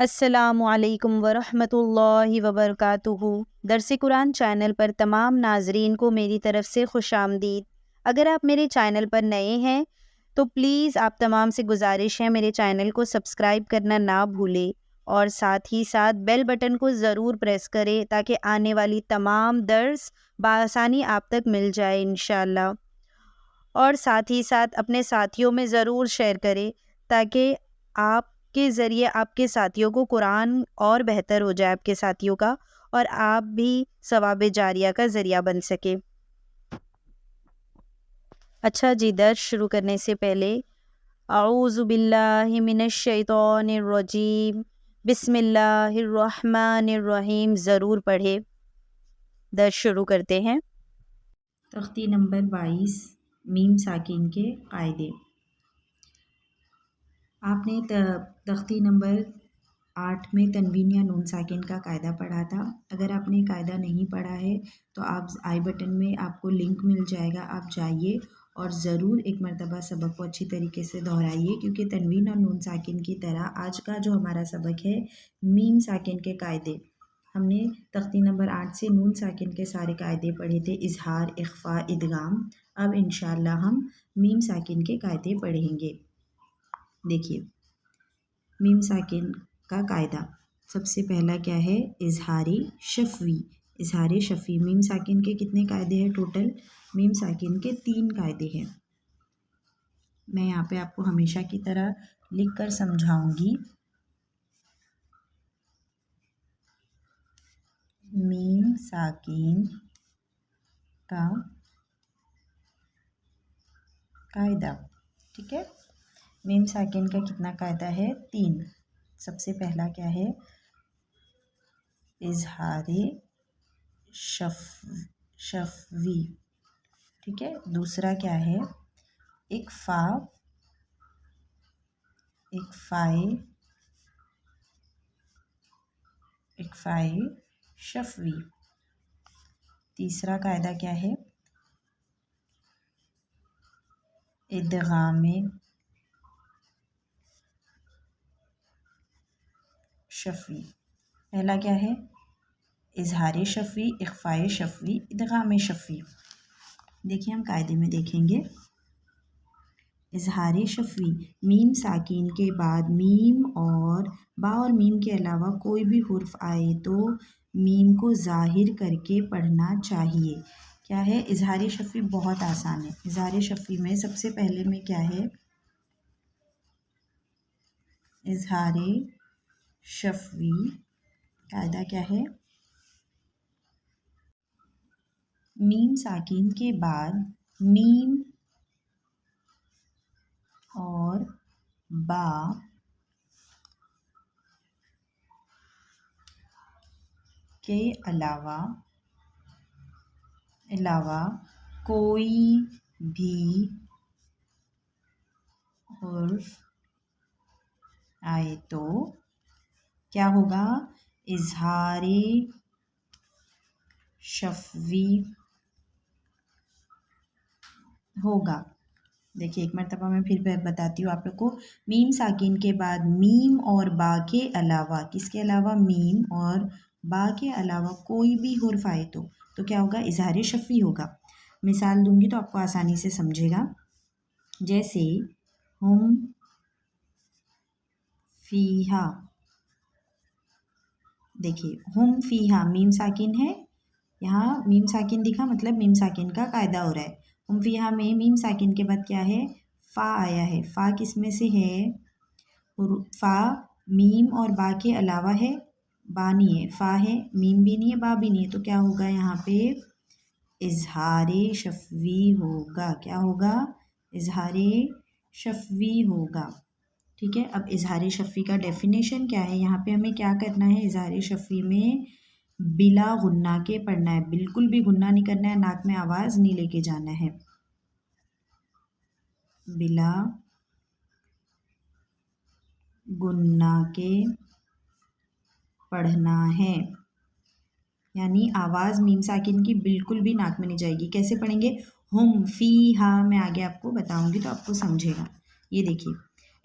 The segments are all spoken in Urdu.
السلام علیکم ورحمۃ اللہ وبرکاتہ۔ درس قرآن چینل پر تمام ناظرین کو میری طرف سے خوش آمدید۔ اگر آپ میرے چینل پر نئے ہیں تو پلیز آپ تمام سے گزارش ہے میرے چینل کو سبسکرائب کرنا نہ بھولیں اور ساتھ ہی ساتھ بیل بٹن کو ضرور پریس کریں تاکہ آنے والی تمام درس بآسانی آپ تک مل جائے انشاءاللہ۔ اور ساتھ ہی ساتھ اپنے ساتھیوں میں ضرور شیئر کریں تاکہ آپ کے ذریعے آپ کے ساتھیوں کو قرآن اور بہتر ہو جائے آپ کے ساتھیوں کا، اور آپ بھی ثواب جاریہ کا ذریعہ بن سکے۔ اچھا جی، درس شروع کرنے سے پہلے اعوذ باللہ من الشیطان الرجیم بسم اللہ الرحمن الرحیم ضرور پڑھے۔ درس شروع کرتے ہیں۔ تختی نمبر 22 میم ساکن کے قاعدے۔ آپ نے تختی نمبر 8 میں تنوین یا نون ساکن کا قاعدہ پڑھا تھا۔ اگر آپ نے قاعدہ نہیں پڑھا ہے تو آپ آئی بٹن میں آپ کو لنک مل جائے گا، آپ جائیے اور ضرور ایک مرتبہ سبق کو اچھی طریقے سے دہرائیے، کیونکہ تنوین اور نون ساکن کی طرح آج کا جو ہمارا سبق ہے میم ساکن کے قاعدے، ہم نے تختی نمبر 8 سے نون ساکن کے سارے قاعدے پڑھے تھے، اظہار، اخفاء، ادغام۔ اب انشاءاللہ ہم میم ساکن کے قاعدے پڑھیں گے۔ دیکھیے میم ساکن کا قاعدہ، سب سے پہلا کیا ہے؟ اظہاری شفوی۔ اظہاری شفوی میم ساکن کے کتنے قاعدے ہیں ٹوٹل؟ میم ساکن کے 3 قاعدے ہیں۔ میں یہاں پہ آپ کو ہمیشہ کی طرح لکھ کر سمجھاؤں گی۔ میم ساکن کا قاعدہ، ٹھیک ہے؟ میم ساکن کا کتنا قاعدہ ہے؟ 3۔ سب سے پہلا کیا ہے؟ اظہار شفوی، ٹھیک ہے؟ دوسرا کیا ہے؟ اخفاء شفوی۔ تیسرا قاعدہ کیا ہے؟ ادغام شفوی۔ پہلا کیا ہے؟ اظہار شفوی، اخفاء شفوی، ادغام شفوی۔ دیکھیں ہم قاعدے میں دیکھیں گے۔ اظہار شفوی، میم ساکین کے بعد میم اور با اور میم کے علاوہ کوئی بھی حرف آئے تو میم کو ظاہر کر کے پڑھنا چاہیے۔ کیا ہے اظہار شفوی؟ بہت آسان ہے۔ اظہار شفوی میں سب سے پہلے میں کیا ہے؟ اظہار شفوی قاعدہ کیا ہے؟ میم ساکین کے بعد میم اور با کے علاوہ کوئی بھی حرف آئے تو کیا ہوگا؟ اظہار شفوی ہوگا۔ دیکھیے ایک مرتبہ میں پھر بتاتی ہوں آپ لوگ کو۔ میم ساکین کے بعد میم اور با کے علاوہ، کس کے علاوہ؟ میم اور با کے علاوہ کوئی بھی حرف آئے تو کیا ہوگا؟ اظہار شفوی ہوگا۔ مثال دوں گی تو آپ کو آسانی سے سمجھے گا۔ جیسے ہم فیہا، دیکھیے ہم فیہا میم ساکن ہے، یہاں میم ساکن دکھا مطلب میم ساکن کا قاعدہ ہو رہا ہے۔ ہم فیہا میں میم ساکن کے بعد کیا ہے؟ فا آیا ہے۔ فا کس میں سے ہے؟ فا میم اور با کے علاوہ ہے، با نہیں ہے، فا ہے، میم بھی نہیں ہے، با بھی نہیں ہے، تو کیا ہوگا یہاں پہ؟ اظہار شفوی ہوگا۔ کیا ہوگا؟ اظہار شفوی ہوگا، ٹھیک ہے؟ اب اظہار شفوی کا ڈیفینیشن کیا ہے؟ یہاں پہ ہمیں کیا کرنا ہے؟ اظہار شفوی میں بلا غنہ کے پڑھنا ہے، بالکل بھی غنہ نہیں کرنا ہے، ناک میں آواز نہیں لے کے جانا ہے، بلا غنہ کے پڑھنا ہے، یعنی آواز میم ساکن کی بالکل بھی ناک میں نہیں جائے گی۔ کیسے پڑھیں گے؟ ہم فی ہا، میں آگے آپ کو بتاؤں گی تو آپ کو سمجھے گا۔ یہ دیکھیے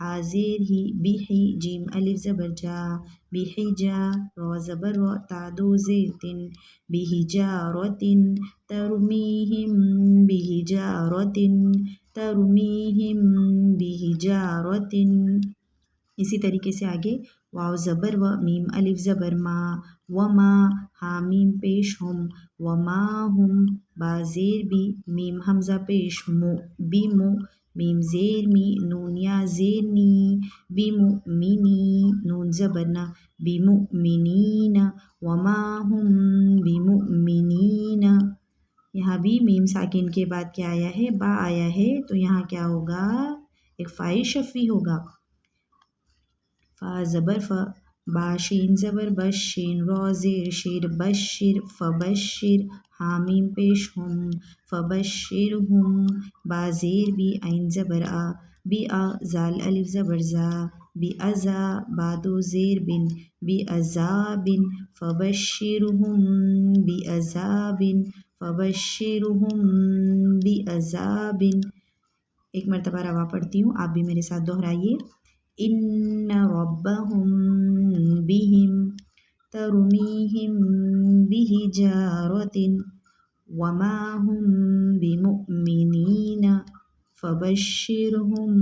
حاضر ہی بہی جیم الف زبر جا بحجا رو زبر رو تا دو زیر تن بحجارت ترمیہم بحجارت ترمیہم بحجارت. اسی طریقے سے آگے واو زبر و میم الف زبر ما وما حامیم پیش ہم وما ہم با زیر بی میم حمزہ پیش مو بیمو میم زیر می نون یا زیر نی بمؤمنی نون زبر نا بمؤمنین وما ہم بمؤمنین. یہاں بھی میم ساکن کے بعد کیا آیا ہے؟ با آیا ہے، تو یہاں کیا ہوگا؟ ایک فائی شفوی ہوگا. فا زبر ف با شین زبر بش شین رو زیر شیر بشر فبشر حامیم پیش ہم فبشرہم با زیر بی عین زبر آ بی آ زال الف زبر زا بی ازا با دو زیر بن بی عذابن فبشرہم بی عذابن فبشرہم بی عذابن. ایک مرتبہ روا پڑھتی ہوں، آپ بھی میرے ساتھ دہرائیے. ان ربہم بہم ترمیہم بحجارۃ وما ہم بمؤمنین فبشرہم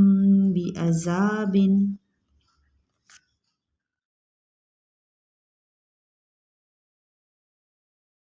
بعذاب